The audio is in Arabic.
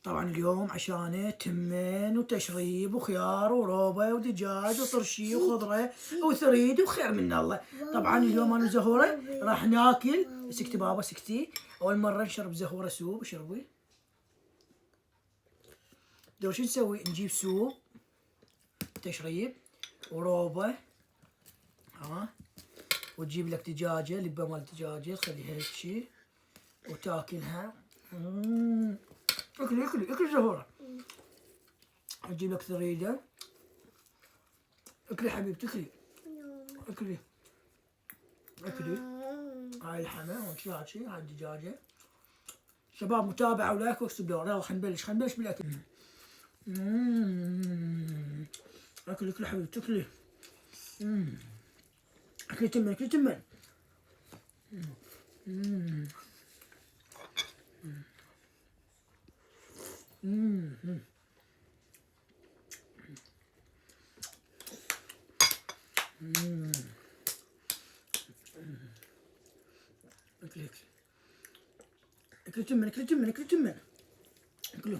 طبعا اليوم عشانه تمن وتشريب وخيار وروبه ودجاج وطرشي وخضره وثريد وخير من الله. طبعا اليوم انا وزهوره راح ناكل. سكتي بابا سكتي. اول مره نشرب زهوره سوب. اشربي. دور شو نسوي؟ نجيب سوب تشريب وروبه، وتجيب لك دجاجه، لبه مال دجاجه تخليها هيك شي وتاكلها. اكلي اكلي اكلي زهوره. تجيب لك ثريده. اكلي حبيبتي اكلي اكلي اكلي. هاي اللحمه وشي هاي الدجاجه. شباب متابعه ولايك واكتبوا. يلا خلينا نبلش بالاكل. اكلي اكلي حبيبتي اكلي. اكلي تمن اكلي تمن. اكلي اكلي تمن اكلي تمن اكلي تمن. اكلوا.